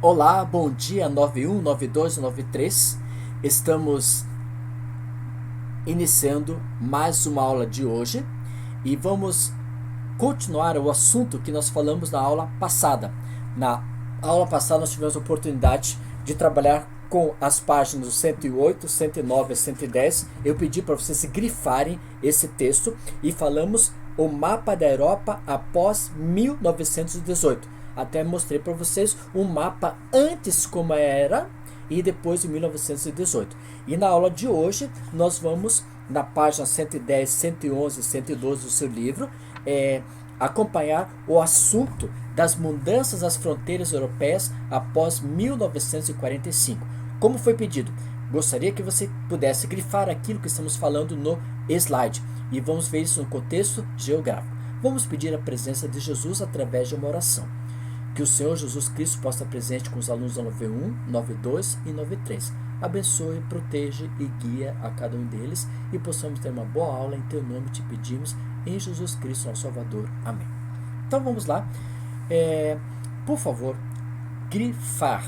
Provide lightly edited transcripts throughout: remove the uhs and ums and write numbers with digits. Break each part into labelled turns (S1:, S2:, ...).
S1: Olá, bom dia 91, 92, 93. Estamos iniciando mais uma aula de hoje e vamos continuar o assunto que nós falamos na aula passada. Na aula passada nós tivemos a oportunidade de trabalhar com as páginas 108, 109 e 110. Eu pedi para vocês grifarem esse texto e falamos o mapa da Europa após 1918. Até mostrei para vocês um mapa antes como era e depois de 1918. E na aula de hoje nós vamos na página 110, 111 e 112 do seu livro acompanhar o assunto das mudanças das fronteiras europeias após 1945. Como foi pedido? Gostaria que você pudesse grifar aquilo que estamos falando no slide e vamos ver isso no contexto geográfico. Vamos pedir a presença de Jesus através de uma oração. Que o Senhor Jesus Cristo possa estar presente com os alunos da 91, 92 e 93. Abençoe, proteja e guia a cada um deles e possamos ter uma boa aula. Em teu nome te pedimos, em Jesus Cristo, nosso Salvador. Amém. Então vamos lá. Por favor, grifar.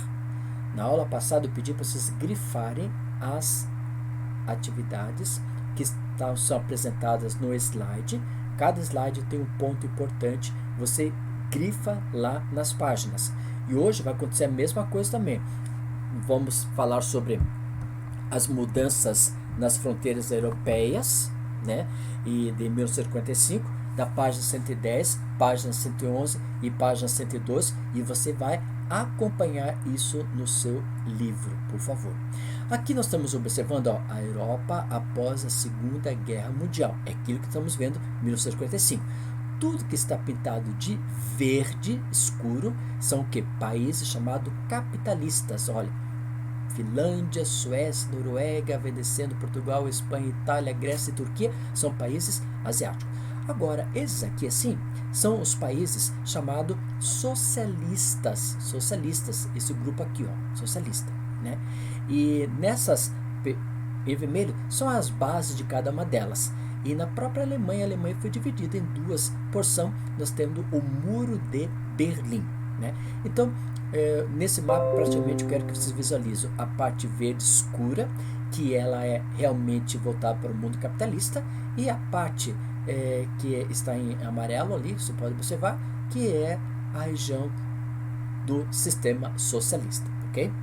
S1: Na aula passada eu pedi para vocês grifarem as atividades que são apresentadas no slide. Cada slide tem um ponto importante. Você grifa lá nas páginas. E hoje vai acontecer a mesma coisa também. Vamos falar sobre as mudanças nas fronteiras europeias, né? E de 1955, da página 110, página 111 e página 112, e você vai acompanhar isso no seu livro, por favor. Aqui nós estamos observando a Europa após a Segunda Guerra Mundial. É aquilo que estamos vendo em 1945. Tudo que está pintado de verde escuro são o que? Países chamados capitalistas. Olha, Finlândia, Suécia, Noruega, obedecendo Portugal, Espanha, Itália, Grécia e Turquia são países asiáticos. Agora, esses aqui assim são os países chamados socialistas. Socialistas, esse grupo aqui, ó, socialista, né? E nessas em vermelho são as bases de cada uma delas. E na própria Alemanha, a Alemanha foi dividida em duas porções. Nós temos o Muro de Berlim, né? Então, nesse mapa, praticamente, eu quero que vocês visualizem a parte verde escura, que ela é realmente voltada para o mundo capitalista, e a parte que está em amarelo ali, você pode observar, que é a região do sistema socialista, ok?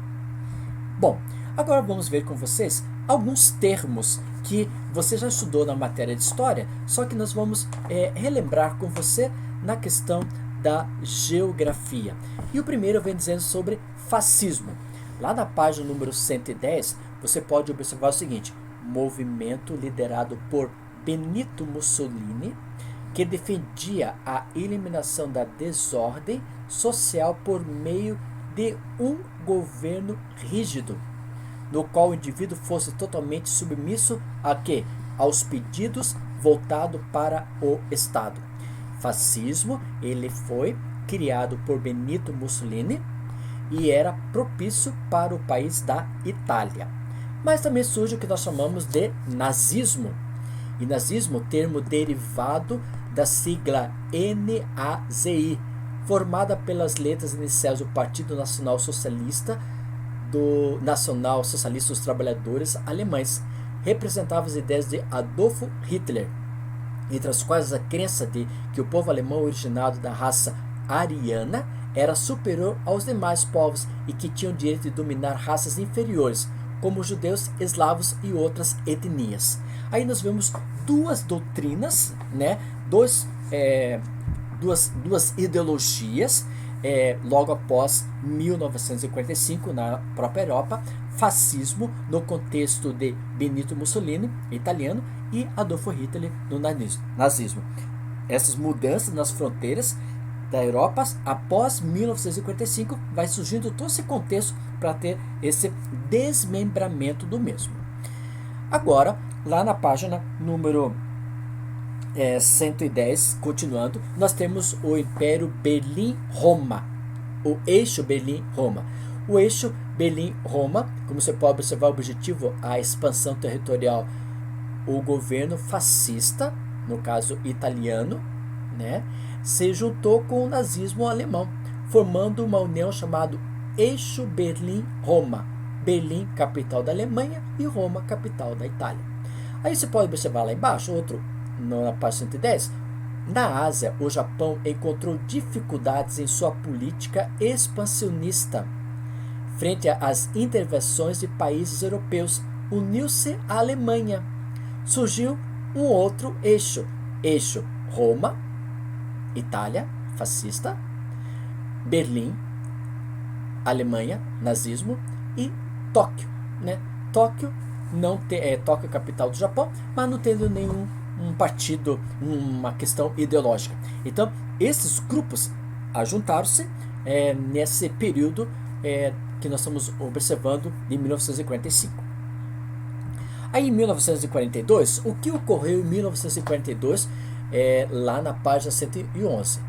S1: Bom, agora vamos ver com vocês alguns termos que você já estudou na matéria de história, só que nós vamos relembrar com você na questão da geografia. E o primeiro vem dizendo sobre fascismo. Lá na página número 110, você pode observar o seguinte: movimento liderado por Benito Mussolini, que defendia a eliminação da desordem social por meio de um governo rígido, no qual o indivíduo fosse totalmente submisso a quê? Aos pedidos voltados para o Estado. Fascismo, ele foi criado por Benito Mussolini e era propício para o país da Itália. Mas também surge o que nós chamamos de nazismo. E nazismo, termo derivado da sigla NAZI, formada pelas letras iniciais do Partido Nacional Socialista do Nacional Socialista dos Trabalhadores Alemães, representava as ideias de Adolf Hitler, entre as quais a crença de que o povo alemão originado da raça ariana era superior aos demais povos e que tinham o direito de dominar raças inferiores, como judeus, eslavos e outras etnias. Aí nós vemos duas doutrinas, né? Duas ideologias, logo após 1945, na própria Europa: fascismo no contexto de Benito Mussolini, italiano, e Adolf Hitler no nazismo. Essas mudanças nas fronteiras da Europa após 1945 vai surgindo todo esse contexto para ter esse desmembramento do mesmo. Agora, lá na página número 110, continuando, nós temos o Império Berlim-Roma, o eixo Berlim-Roma. O eixo Berlim-Roma, como você pode observar, o objetivo, a expansão territorial, o governo fascista, no caso italiano, né, se juntou com o nazismo alemão, formando uma união chamada eixo Berlim-Roma. Berlim, capital da Alemanha, e Roma, capital da Itália. Aí você pode observar lá embaixo, na página 110, na Ásia, o Japão encontrou dificuldades em sua política expansionista. Frente às intervenções de países europeus, uniu-se a Alemanha. Surgiu um outro eixo Roma, Itália, fascista, Berlim, Alemanha, nazismo, e Tóquio, né? Tóquio Tóquio é a capital do Japão, mas não tendo nenhum partido, uma questão ideológica. Então, esses grupos ajuntaram-se nesse período que nós estamos observando de 1945. Aí, em 1942, o que ocorreu em 1942, lá na página 111?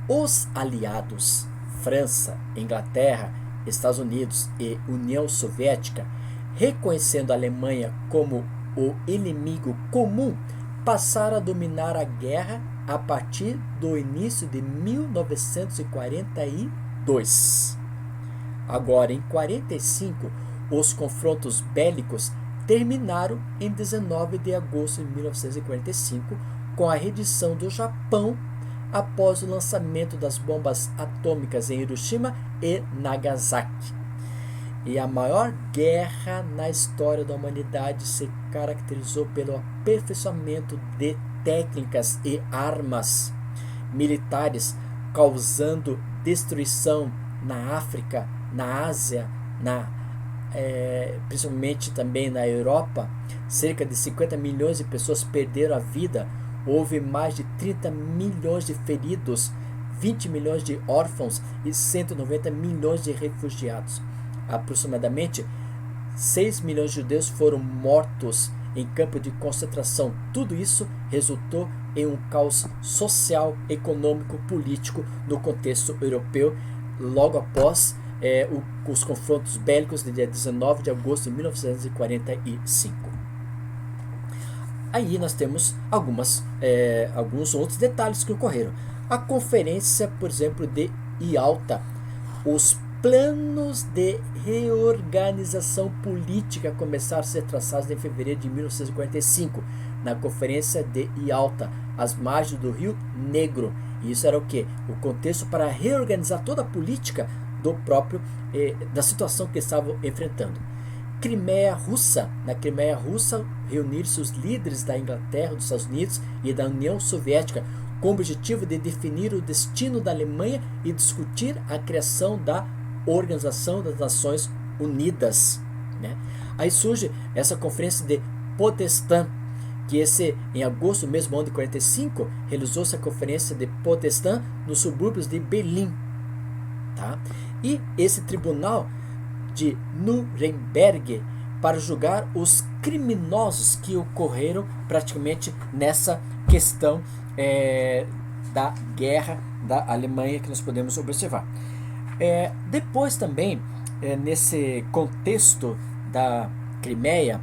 S1: Os aliados, França, Inglaterra, Estados Unidos e União Soviética, reconhecendo a Alemanha como o inimigo comum, passaram a dominar a guerra a partir do início de 1942. Agora, em 1945, os confrontos bélicos terminaram em 19 de agosto de 1945, com a rendição do Japão após o lançamento das bombas atômicas em Hiroshima e Nagasaki. E a maior guerra na história da humanidade se caracterizou pelo aperfeiçoamento de técnicas e armas militares, causando destruição na África, na Ásia, principalmente também na Europa. Cerca de 50 milhões de pessoas perderam a vida. Houve mais de 30 milhões de feridos, 20 milhões de órfãos e 190 milhões de refugiados. Aproximadamente 6 milhões de judeus foram mortos em campo de concentração. Tudo isso resultou em um caos social, econômico, político no contexto europeu, logo após os confrontos bélicos de dia 19 de agosto de 1945. Aí nós temos alguns outros detalhes que ocorreram. A conferência, por exemplo, de Ialta, os planos de reorganização política começaram a ser traçados em fevereiro de 1945, na conferência de Ialta, às margens do Rio Negro. E isso era o quê? O contexto para reorganizar toda a política da situação que estavam enfrentando. Crimeia Russa. Na Crimeia Russa, reuniram-se os líderes da Inglaterra, dos Estados Unidos e da União Soviética com o objetivo de definir o destino da Alemanha e discutir a criação da Organização das Nações Unidas, né? Aí surge essa conferência de Potsdam, que em agosto do mesmo ano de 45, realizou-se a conferência de Potsdam nos subúrbios de Berlim, tá? E esse tribunal de Nuremberg para julgar os criminosos que ocorreram praticamente nessa questão da guerra da Alemanha que nós podemos observar. Depois também, nesse contexto da Crimeia,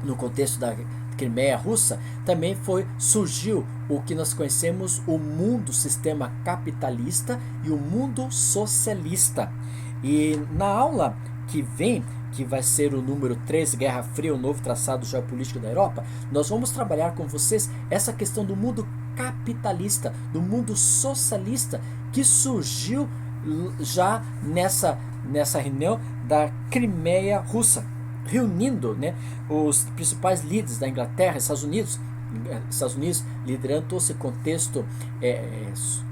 S1: no contexto da Crimeia russa, também surgiu o que nós conhecemos o mundo sistema capitalista e o mundo socialista. E na aula que vem, que vai ser o número 3, Guerra Fria, o novo traçado geopolítico da Europa, nós vamos trabalhar com vocês essa questão do mundo capitalista, do mundo socialista, que surgiu já nessa reunião da Crimeia russa, reunindo, né, os principais líderes da Inglaterra, Estados Unidos liderando todo esse contexto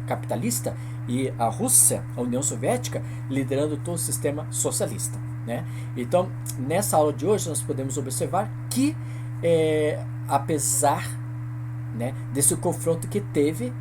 S1: capitalista, e a Rússia, a União Soviética, liderando todo o sistema socialista, né? Então, nessa aula de hoje, nós podemos observar que, apesar, né, desse confronto que teve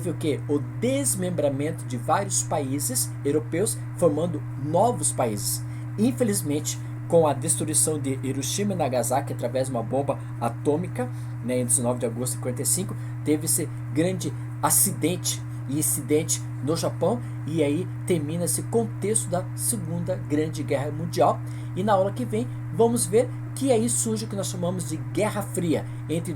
S1: o que? O desmembramento de vários países europeus, formando novos países. Infelizmente, com a destruição de Hiroshima e Nagasaki através de uma bomba atômica, né, em 19 de agosto de 1945, teve esse grande acidente e incidente no Japão, e aí termina esse contexto da Segunda Grande Guerra Mundial. E na aula que vem vamos ver que aí surge o que nós chamamos de Guerra Fria entre